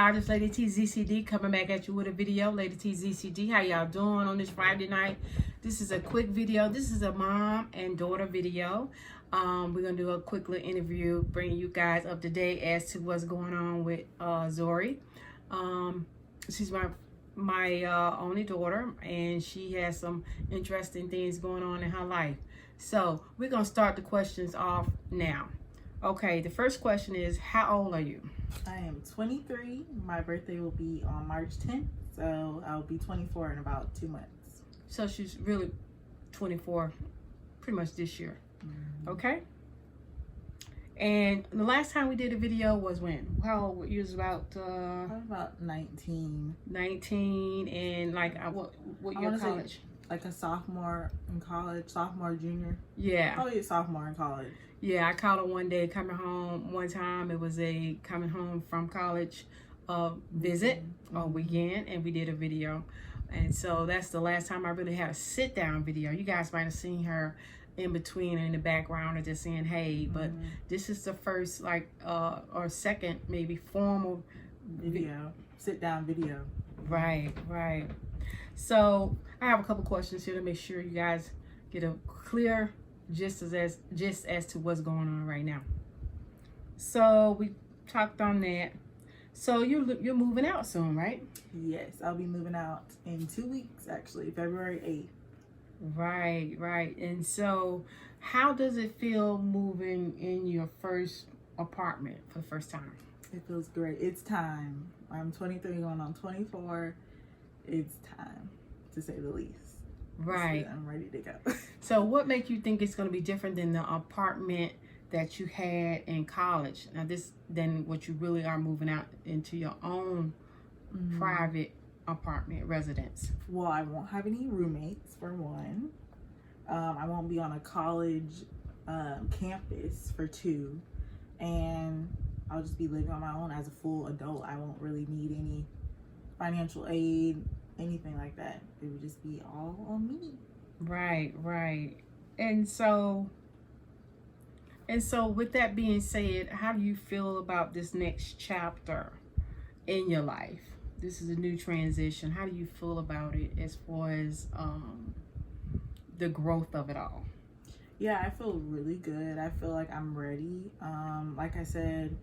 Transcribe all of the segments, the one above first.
y'all, this Lady TZCD coming back at you with a video. Lady TZCD, how y'all doing on this Friday night? This is a quick video. This is a mom and daughter video. We're gonna do a quick little interview, bringing you guys up to date as to what's going on with Zori. She's my only daughter, and she has some interesting things going on in her life. So we're gonna start the questions off now. Okay, the first question is, how old are you? I am 23. My birthday will be on March 10th, so I'll be 24 in about 2 months. So she's really 24 pretty much this year. Mm-hmm. Okay. And the last time we did a video was when? How old? You was about probably about 19. 19, and like what year college? Like a sophomore in college, sophomore, junior. Yeah. Probably a sophomore in college. Yeah, I caught her one day coming home. One time it was a coming home from college visit or weekend, and we did a video. And so that's the last time I really had a sit down video. You guys might have seen her in between or in the background or just saying hey, but this is the first or second maybe formal video, sit down video. Right. So I have a couple questions here to make sure you guys get a clear gist as to what's going on right now. So we talked on that. So you're moving out soon, right? Yes, I'll be moving out in 2 weeks, actually, February 8th. Right. And so how does it feel moving in your first apartment for the first time? It feels great. It's time. I'm 23 going on 24. It's time, to say the least. Right. I'm ready to go. So what makes you think it's going to be different than the apartment that you had in college? Now then what you really are moving out into your own private apartment residence. Well, I won't have any roommates, for one. I won't be on a college campus, for two. And I'll just be living on my own as a full adult. I won't really need any financial aid, anything like that. It would just be all on me. Right. And so with that being said, how do you feel about this next chapter in your life? This is a new transition. How do you feel about it as far as the growth of it all? Yeah, I feel really good. I feel like I'm ready. Like I said,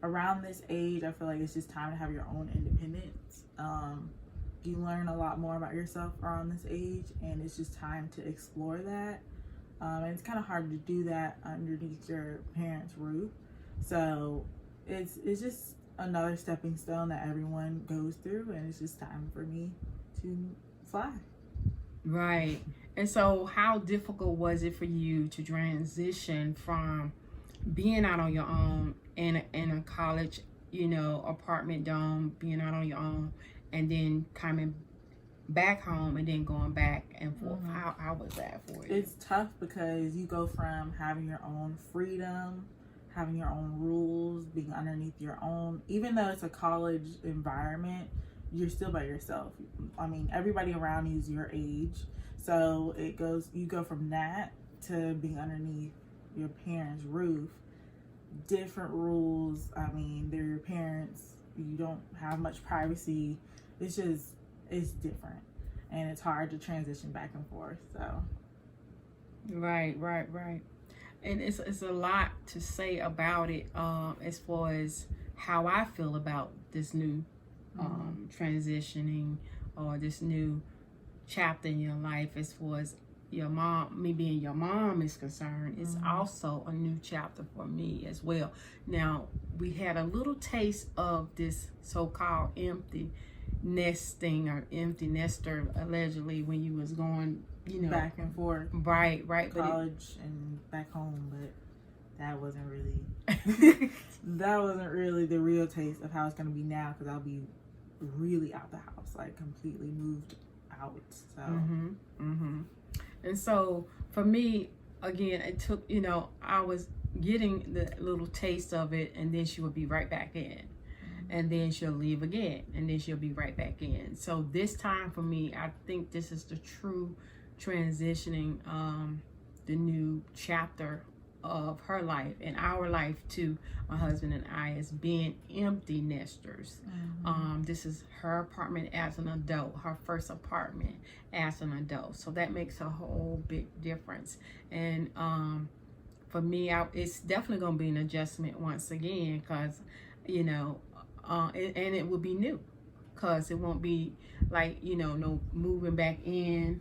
around this age, I feel like it's just time to have your own independence. You learn a lot more about yourself around this age, and it's just time to explore that. And it's kind of hard to do that underneath your parents' roof. So it's just another stepping stone that everyone goes through, and it's just time for me to fly. Right. And so how difficult was it for you to transition from being out on your own in a college, apartment dome, being out on your own, and then coming back home and then going back and forth? How was that for you? It's tough because you go from having your own freedom, having your own rules, being underneath your own, even though it's a college environment, you're still by yourself. I mean, everybody around you is your age. So you go from that to being underneath your parents' roof, different rules. I mean, they're your parents. You don't have much privacy. It's different, and it's hard to transition back and forth. So right. And it's a lot to say about it as far as how I feel about this new transitioning or this new chapter in your life. As far as your mom, me being your mom is concerned, it's also a new chapter for me as well. Now, we had a little taste of this so-called empty nesting or empty nester allegedly when you was going back and forth, right, college and back home, but that wasn't really the real taste of how it's going to be now, because I'll be really out the house, like completely moved out. So and so for me, again, it took, I was getting the little taste of it, and then she would be right back in. And then she'll leave again, and then she'll be right back in. So this time for me, I think this is the true transitioning, the new chapter of her life and our life too, my husband and I, as being empty nesters. This is her apartment as an adult, her first apartment as an adult. So that makes a whole big difference. And for me, it's definitely going to be an adjustment once again, because, you know, and it will be new, because it won't be like, you know, no moving back in.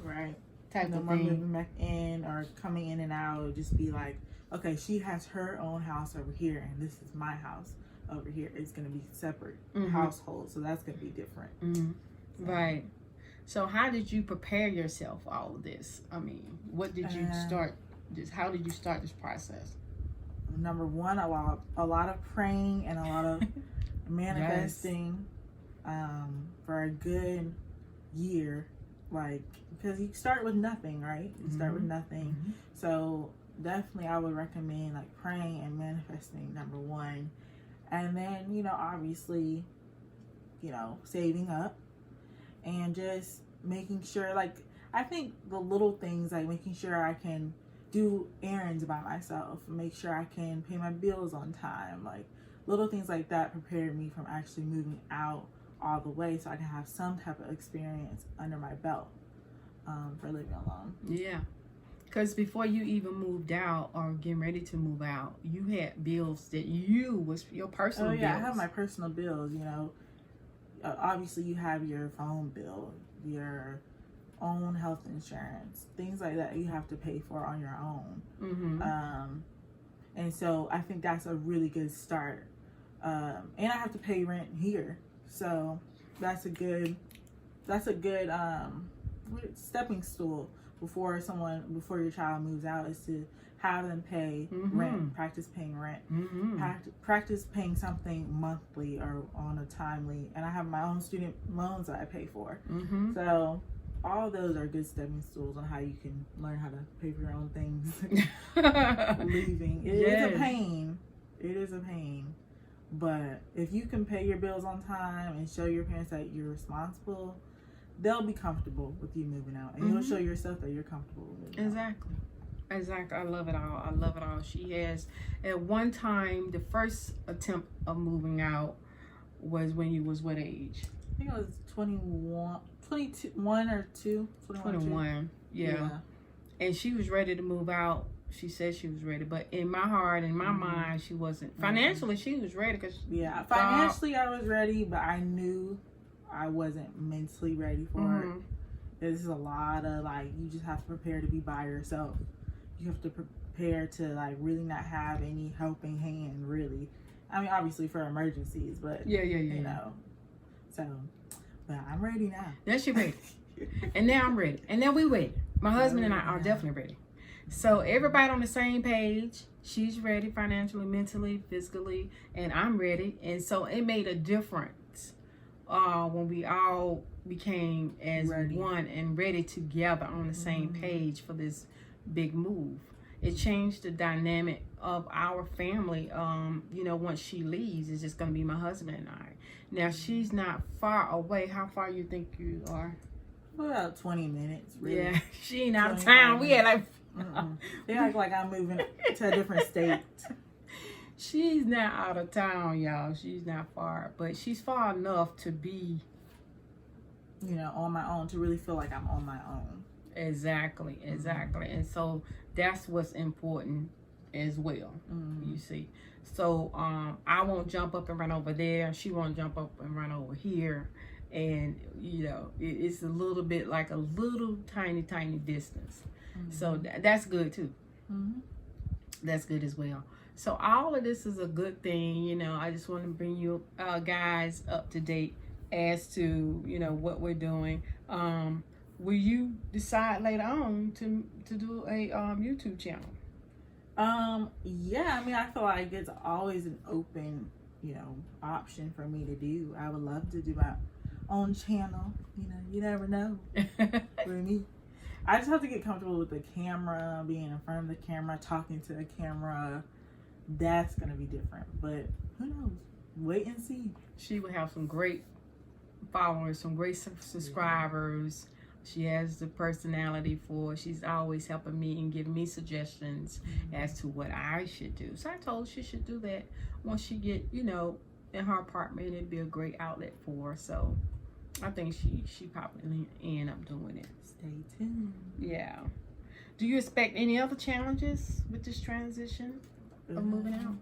Right. Type No of more thing. moving back in or coming in and out. It'll just be like, okay, she has her own house over here, and this is my house over here. It's going to be separate households, so that's going to be different. Right. So how did you prepare yourself for all of this? I mean, what did you start? How did you start this process? Number one, a lot of praying and a lot of manifesting for a good year. Like, because you start with nothing, right? You start with nothing. So definitely I would recommend like praying and manifesting, number one. And then, you know, obviously, you know, saving up and just making sure, like, I think the little things, like making sure I can do errands by myself, make sure I can pay my bills on time, like little things like that prepared me from actually moving out all the way, so I can have some type of experience under my belt for living alone. Yeah, because before you even moved out or getting ready to move out, you had bills that was your personal bills. I have my personal bills. You know, obviously you have your phone bill, your own health insurance, things like that you have to pay for on your own. And so I think that's a really good start. And I have to pay rent here. So that's a good stepping stool before your child moves out, is to have them pay rent, practice paying rent, practice paying something monthly or on a timely. And I have my own student loans that I pay for. So all those are good stepping stools on how you can learn how to pay for your own things. Leaving. It is a pain. It is a pain. But if you can pay your bills on time and show your parents that you're responsible, they'll be comfortable with you moving out. And you'll show yourself that you're comfortable with moving out. Exactly. I love it all. She has, at one time, the first attempt of moving out was when you was what age? I think I was 21 or 2. 21. Yeah. And she was ready to move out. She said she was ready, but in my heart, in my mind, she wasn't. Financially, she was ready. Financially, I was ready, but I knew I wasn't mentally ready for it. This is a lot of, like, you just have to prepare to be by yourself. You have to prepare to, like, really not have any helping hand, really. I mean, obviously for emergencies, but you know. So, but I'm ready now. Now she ready. And now I'm ready. And now we ready. My husband and I are definitely ready. So everybody on the same page. She's ready financially, mentally, physically, and I'm ready. And so it made a difference when we all became as one and ready together on the same page for this big move. It changed the dynamic of our family. You know, once she leaves, it's just going to be my husband and I. Now, she's not far away. How far you think you are? About 20 minutes, really. Yeah, she ain't out of town. We had like... They act like I'm moving to a different state. She's not out of town, y'all. She's not far, but she's far enough to be, you know, on my own, to really feel like I'm on my own. Exactly. And so that's what's important as well, you see. So I won't jump up and run over there. She won't jump up and run over here. And, you know, it's a little bit like a little tiny distance. So that's good too. That's good as well. So all of this is a good thing. You know, I just want to bring you guys up to date as to, you know, what we're doing. Will you decide later on to do a YouTube channel? Yeah, I mean, I feel like it's always an open, you know, option for me to do. I would love to do my own channel. You know, you never know with me. I just have to get comfortable with the camera, being in front of the camera, talking to the camera. That's going to be different. But who knows? Wait and see. She will have some great followers, some great subscribers. She has the personality for, she's always helping me and giving me suggestions as to what I should do. So I told her she should do that once she get, you know, in her apartment. It'd be a great outlet for her. So I think she probably end up doing it. Stay tuned. Yeah. Do you expect any other challenges with this transition of moving out?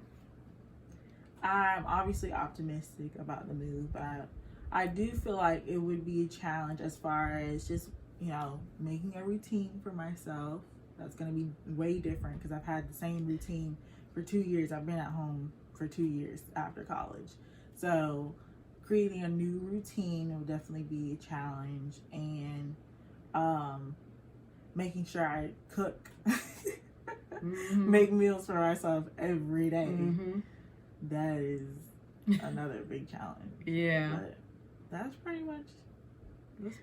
I'm obviously optimistic about the move, but I do feel like it would be a challenge as far as just, you know, making a routine for myself. That's going to be way different because I've had the same routine for 2 years. I've been at home for 2 years after college. So creating a new routine will definitely be a challenge, and making sure I cook, make meals for myself every day. That is another big challenge. Yeah. But that's pretty much it.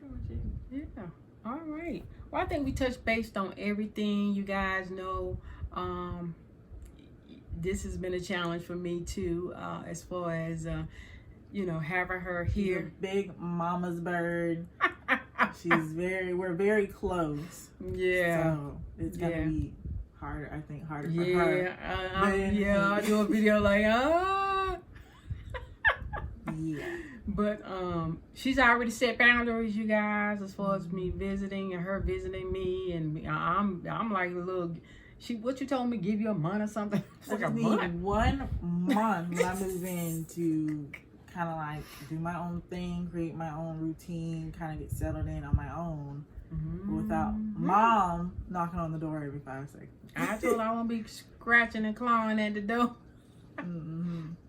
Yeah. All right. Well, I think we touched based on everything. You guys know, this has been a challenge for me too, as far as you know, having her here. She's a big mama's bird. We're very close. Yeah. So it's gonna be harder, I think, harder for her. Yeah, I do a video like, yeah. But she's already set boundaries, you guys, as far as me visiting and her visiting me, and I'm like a little. What you told me? Give you a month or something? I just need 1 month when I move in to kind of like do my own thing, create my own routine, kind of get settled in on my own, without mom knocking on the door every 5 seconds. I told her I won't be scratching and clawing at the door.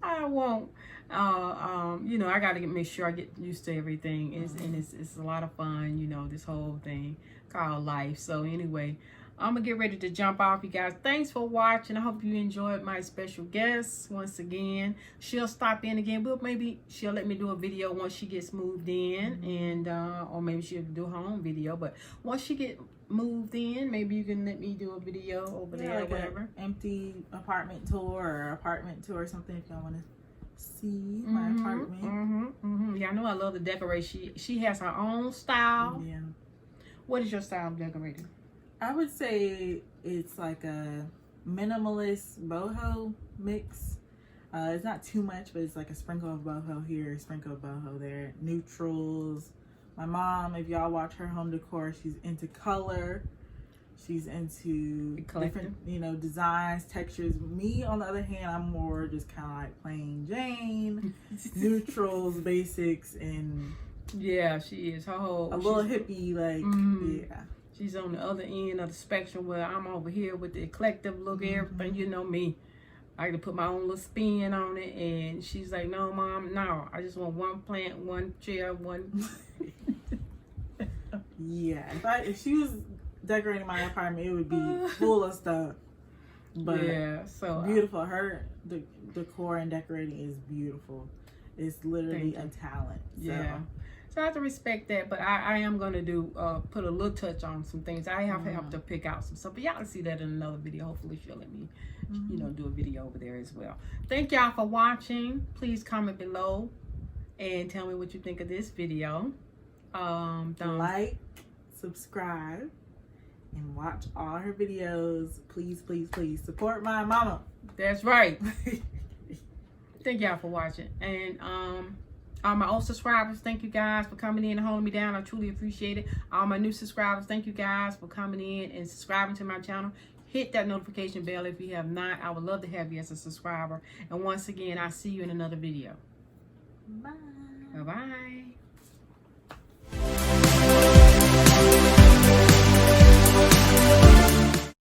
I won't. You know, I got to make sure I get used to everything. It's a lot of fun, you know, this whole thing called life. So anyway, I'm going to get ready to jump off, you guys. Thanks for watching. I hope you enjoyed my special guest once again. She'll stop in again. But maybe she'll let me do a video once she gets moved in. And or maybe she'll do her own video. But once she get moved in, maybe you can let me do a video over there, like or whatever. Empty apartment tour or apartment tour or something if y'all want to see my apartment. Yeah, I know I love the decoration. She has her own style. Yeah. What is your style of decorating? I would say it's like a minimalist boho mix. It's not too much, but it's like a sprinkle of boho here, a sprinkle of boho there. Neutrals. My mom, if y'all watch her home decor, she's into color. She's into different, you know, designs, textures. Me, on the other hand, I'm more just kind of like plain Jane, neutrals, basics, and yeah, she is. Her whole a little hippie, like yeah. She's on the other end of the spectrum where I'm over here with the eclectic look, everything. You know me. I like to put my own little spin on it, and she's like, "No, mom, no. I just want one plant, one chair, one." Yeah, if she was decorating my apartment, it would be full of stuff. But yeah, so beautiful. The decor and decorating is beautiful. It's literally a talent. So. Yeah. So I have to respect that, but I am going to do put a little touch on some things. I have to pick out some stuff, but y'all can see that in another video. Hopefully she'll let me, you know, do a video over there as well. Thank y'all for watching. Please comment below and tell me what you think of this video. Like, subscribe, and watch all her videos. Please, please, please support my mama. That's right. Thank y'all for watching, and all my old subscribers, thank you guys for coming in and holding me down. I truly appreciate it. All my new subscribers, thank you guys for coming in and subscribing to my channel. Hit that notification bell if you have not. I would love to have you as a subscriber. And once again, I'll see you in another video. Bye. Bye-bye.